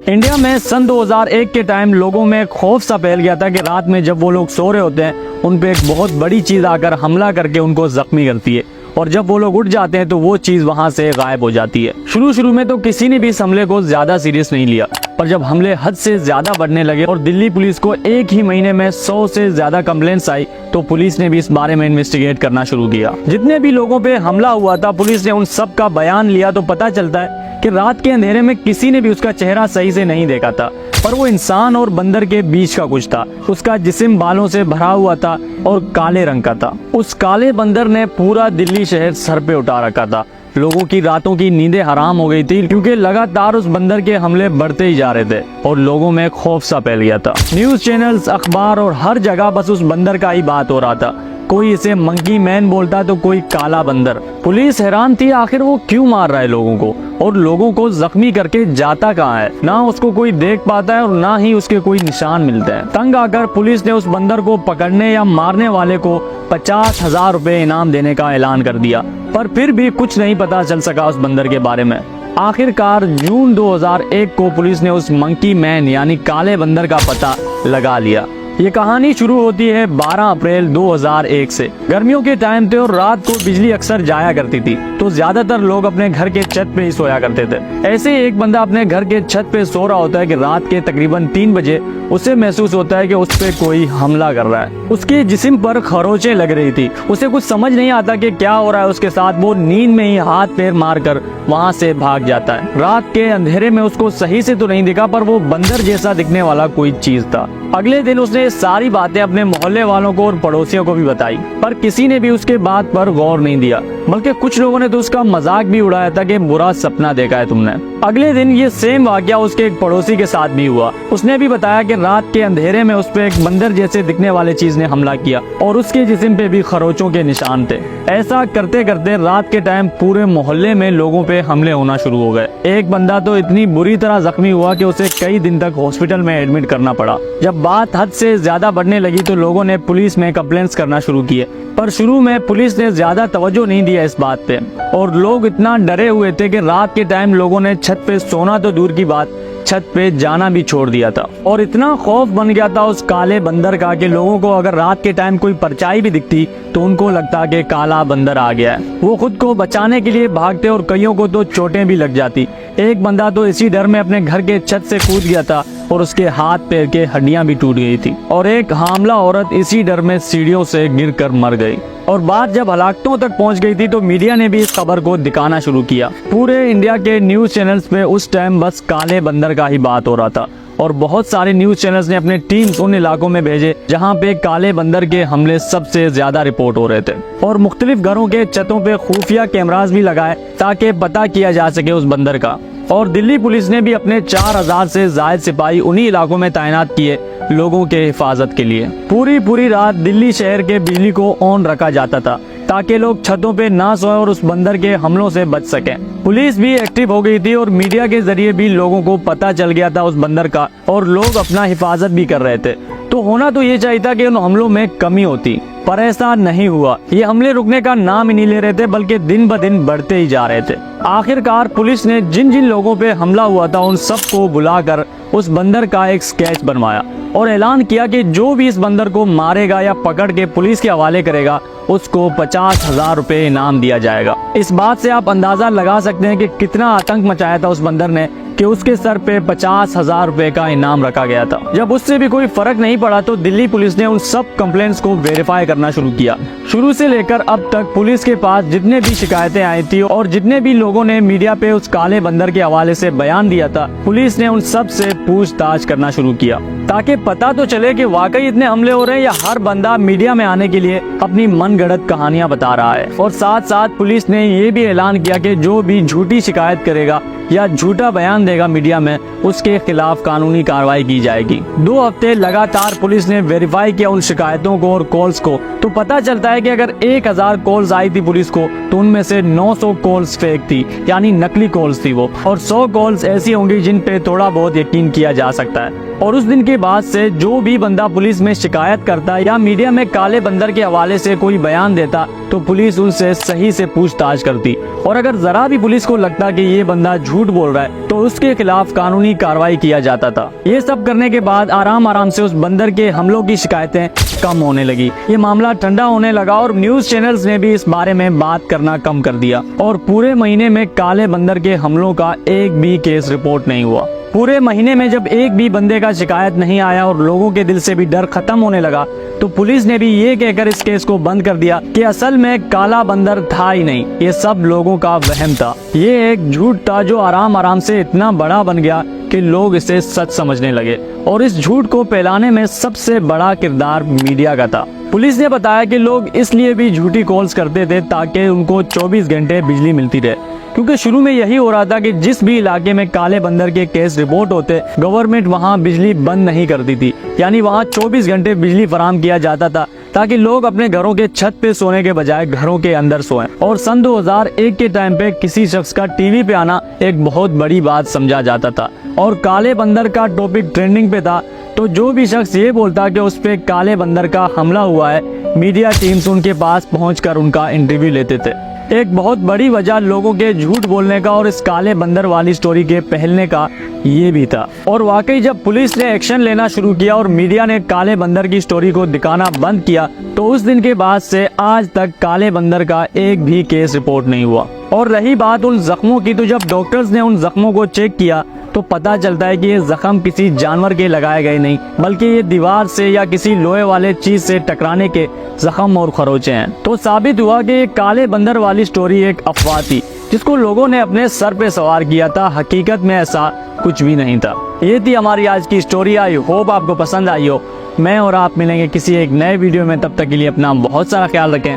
India में सन 2001 के time लोगों में खौफ सा फैल गया था कि रात में जब वो लोग सो रहे होते हैं उन पे एक बहुत बड़ी चीज आकर हमला करके उनको जख्मी करती है और जब वो लोग उठ जाते हैं तो वो चीज वहां से गायब हो जाती है। शुरू में तो किसी ने भी इस हमले को ज्यादा सीरियस नहीं लिया, पर जब हमले हद से ज्यादा बढ़ने लगे और दिल्ली पुलिस को एक ही महीने में 100 से ज्यादा कंप्लेंट्स आई तो पुलिस ने भी इस बारे में इन्वेस्टिगेट करना शुरू किया। जितने भी लोगों पे हमला हुआ था पुलिस ने उन सब का बयान लिया तो पता चलता है कि रात के अंधेरे में किसी ने भी उसका चेहरा सही से नहीं देखा था, पर वो इंसान और बंदर के बीच का कुछ था। उसका जिस्म बालों से भरा हुआ था और काले रंग का था। उस काले बंदर ने पूरा दिल्ली शहर सर पे उठा रखा था। लोगों की रातों की नींदें हराम हो गई थी क्योंकि लगातार उस बंदर के हमले बढ़ते ही जा रहे थे और लोगों में खौफ सा फैल गया था। न्यूज चैनल्स, अखबार और हर जगह बस उस बंदर का ही बात हो रहा था। कोई इसे मंकी मैन बोलता तो कोई काला बंदर। पुलिस हैरान थी आखिर वो क्यों मार रहा है लोगों को और लोगों को जख्मी करके जाता कहाँ है। ना उसको कोई देख पाता है और ना ही उसके कोई निशान मिलते हैं। तंग आकर पुलिस ने उस बंदर को पकड़ने या मारने वाले को 50,000 रुपए इनाम देने का ऐलान कर दिया, पर फिर भी कुछ नहीं पता चल सका उस बंदर के बारे में। आखिरकार जून 2001 को पुलिस ने उस मंकी मैन यानी काले बंदर का पता लगा लिया। ये कहानी शुरू होती है 12 अप्रैल 2001 से। गर्मियों के टाइम थे और रात को बिजली अक्सर जाया करती थी तो ज्यादातर लोग अपने घर के छत पे ही सोया करते थे। ऐसे ही एक बंदा अपने घर के छत पे सो रहा होता है कि रात के तकरीबन 3 बजे उसे महसूस होता है कि उस पे कोई हमला कर रहा है। उसके जिस्म पर खरोंचें लग रही थी। उसे कुछ समझ नहीं आता कि क्या हो रहा है उसके साथ। वो नींद में ही हाथ पैर मारकर वहाँ से भाग जाता है। रात के अंधेरे में उसको सही से तो नहीं दिखा, पर वो बंदर जैसा दिखने वाला कोई चीज था। अगले दिन उसने सारी बातें अपने मोहल्ले वालों को और पड़ोसियों को भी बताई, पर किसी ने भी उसके बात पर गौर नहीं दिया, बल्कि कुछ लोगों ने तो उसका मजाक भी उड़ाया था कि बुरा सपना देखा है तुमने। अगले दिन ये सेम वाकया उसके एक पड़ोसी के साथ भी हुआ। उसने भी बताया कि रात के अंधेरे में उस पे एक बंदर जैसे दिखने वाले चीज ने हमला किया और उसके जिस्म पे भी खरोंचों के निशान थे। ऐसा करते करते रात के टाइम पूरे मोहल्ले में लोगों पे हमले होना शुरू हो गए। एक बंदा तो इतनी बुरी तरह जख्मी हुआ कि उसे कई दिन तक हॉस्पिटल में एडमिट करना पड़ा। जब बात हद से ज्यादा बढ़ने लगी तो लोगों ने पुलिस में कंप्लेंट्स करना शुरू किए, पर शुरू में पुलिस ने ज्यादा तवज्जो नहीं दिया इस बात पे और लोग इतना डरे हुए थे कि रात के टाइम लोगों ने छत पे सोना तो दूर की बात, छत पे जाना भी छोड़ दिया था। और इतना खौफ बन गया था उस काले बंदर का कि लोगों को अगर रात के टाइम कोई परछाई भी दिखती तो उनको लगता कि काला बंदर आ गया है। वो खुद को बचाने के लिए भागते और कईयों को तो चोटें भी लग जाती। एक बंदा तो इसी डर में अपने घर के छत से कूद गया था और उसके हाथ पैर के हड्डियां भी टूट गई थी। और एक हामला औरत इसी डर में सीढ़ियों से गिरकर मर गई। और बात जब हलाकतों तक पहुंच गई थी तो मीडिया ने भी इस खबर को दिखाना शुरू किया। पूरे इंडिया के न्यूज चैनल्स पे उस टाइम बस काले बंदर का ही बात हो रहा था और बहुत सारे न्यूज चैनल्स ने अपने टीम्स उन इलाकों में भेजे जहां पे काले बंदर के हमले सबसे ज्यादा रिपोर्ट हो रहे थे और मुख्तलिफ घरों के छतों पे खुफिया कैमरास भी लगाए ताकि पता किया जा सके उस बंदर का। और दिल्ली पुलिस ने भी अपने 4000 से ज्यादा सिपाही उन्हीं इलाकों में तैनात किए लोगों के हिफाजत के लिए। पूरी रात दिल्ली शहर के बिजली को ऑन रखा जाता था ताकि लोग छतों पे ना सोए और उस बंदर के हमलों से बच सकें। पुलिस भी एक्टिव हो गई थी और मीडिया के जरिए भी लोगों को पता चल गया था उस बंदर का और लोग अपना हिफाजत भी कर रहे थे। तो होना तो ये चाहिए था कि उन हमलों में कमी होती, पर ऐसा नहीं हुआ। ये हमले रुकने का नाम ही नहीं ले रहे थे बल्कि दिन ब दिन बढ़ते ही जा रहे थे। आखिरकार पुलिस ने जिन जिन लोगों पे हमला हुआ था उन सबको बुलाकर उस बंदर का एक स्केच बनवाया और ऐलान किया कि जो भी इस बंदर को मारेगा या पकड़ के पुलिस के हवाले करेगा उसको 50,000 रुपए इनाम दिया जाएगा। इस बात से आप अंदाजा लगा सकते हैं कि कितना आतंक मचाया था उस बंदर ने कि उसके सर पे 50,000 रुपए का इनाम रखा गया था। जब उससे भी कोई फर्क नहीं पड़ा तो दिल्ली पुलिस ने उन सब कंप्लेंट्स को वेरीफाई करना शुरू किया। शुरू से लेकर अब तक पुलिस के पास जितने भी शिकायतें आई थी और जितने भी लोगों ने मीडिया पे उस काले बंदर के हवाले से बयान दिया था, पुलिस ने उन सब से पूछताछ करना शुरू किया ताकि पता तो चले कि वाकई इतने हमले हो रहे हैं या हर बंदा मीडिया में आने के लिए अपनी मनगढ़ंत कहानियां बता रहा है। और साथ साथ पुलिस ने ये भी ऐलान किया कि जो भी झूठी शिकायत करेगा या झूठा बयान देगा मीडिया में उसके खिलाफ कानूनी कार्रवाई की जाएगी। 2 हफ्ते लगातार पुलिस ने वेरीफाई किया उन शिकायतों को और कॉल्स को, तो पता चलता है कि अगर 1000 कॉल्स आई थी पुलिस को तो उनमें से 900 कॉल्स फेक थी यानी नकली कॉल्स थी वो, और 100 कॉल्स ऐसी होंगी जिन पे थोड़ा बहुत यकीन किया जा सकता है। और उस दिन के बाद से जो भी बंदा पुलिस में शिकायत करता या मीडिया में काले बंदर के हवाले से कोई बयान देता तो पुलिस उनसे सही से पूछताछ करती, और अगर जरा भी पुलिस को लगता कि ये बंदा झूठ बोल रहा है तो उसके खिलाफ कानूनी कार्रवाई किया जाता था। ये सब करने के बाद आराम आराम से उस बंदर के हमलों की शिकायतें कम होने लगी। ये मामला ठंडा होने लगा और न्यूज चैनल्स ने भी इस बारे में बात करना कम कर दिया, और पूरे महीने में काले बंदर के हमलों का एक भी केस रिपोर्ट नहीं हुआ। पूरे महीने में जब एक भी बंदे का शिकायत नहीं आया और लोगों के दिल से भी डर खत्म होने लगा तो पुलिस ने भी ये कहकर इस केस को बंद कर दिया कि असल में काला बंदर था ही नहीं, ये सब लोगों का वहम था। ये एक झूठ था जो आराम आराम से इतना बड़ा बन गया कि लोग इसे सच समझने लगे, और इस झूठ को फैलाने में सबसे बड़ा किरदार मीडिया का था। पुलिस ने बताया कि लोग इसलिए भी झूठी कॉल्स करते थे ताकि उनको 24 घंटे बिजली मिलती रहे, क्योंकि शुरू में यही हो रहा था कि जिस भी इलाके में काले बंदर के केस रिपोर्ट होते गवर्नमेंट वहां बिजली बंद नहीं करती थी, यानी वहां 24 घंटे बिजली फराहम किया जाता था ताकि लोग अपने घरों के छत पे सोने के बजाय घरों के अंदर सोएं। और सन 2001 के टाइम पे किसी शख्स का टीवी पे आना एक बहुत बड़ी बात समझा जाता था, और काले बंदर का टॉपिक ट्रेंडिंग पे था, तो जो भी शख्स ये बोलता कि उस पे काले बंदर का हमला हुआ है, मीडिया टीम्स उनके पास पहुंचकर उनका इंटरव्यू लेते थे। एक बहुत बड़ी वजह लोगों के झूठ बोलने का और इस काले बंदर वाली स्टोरी के फैलने का ये भी था। और वाकई जब पुलिस ने एक्शन लेना शुरू किया और मीडिया ने काले बंदर की स्टोरी को दिखाना बंद किया तो उस दिन के बाद से आज तक काले बंदर का एक भी केस रिपोर्ट नहीं हुआ। और रही बात उन जख्मों की, तो जब डॉक्टर्स ने उन जख्मों को चेक किया तो पता चलता है कि ये जख्म किसी जानवर के लगाए गए नहीं, बल्कि ये दीवार से या किसी लोहे वाले चीज से टकराने के जख्म और खरोचे हैं। तो साबित हुआ कि ये काले बंदर वाली स्टोरी एक अफवाह थी जिसको लोगों ने अपने सर पे सवार किया था, हकीकत में ऐसा कुछ भी नहीं था। ये थी हमारी आज की स्टोरी। आई होप आपको पसंद आई हो। मैं और आप मिलेंगे किसी एक नए वीडियो में, तब तक के लिए अपना बहुत सारा ख्याल रखें।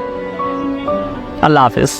अल्लाह हाफिज।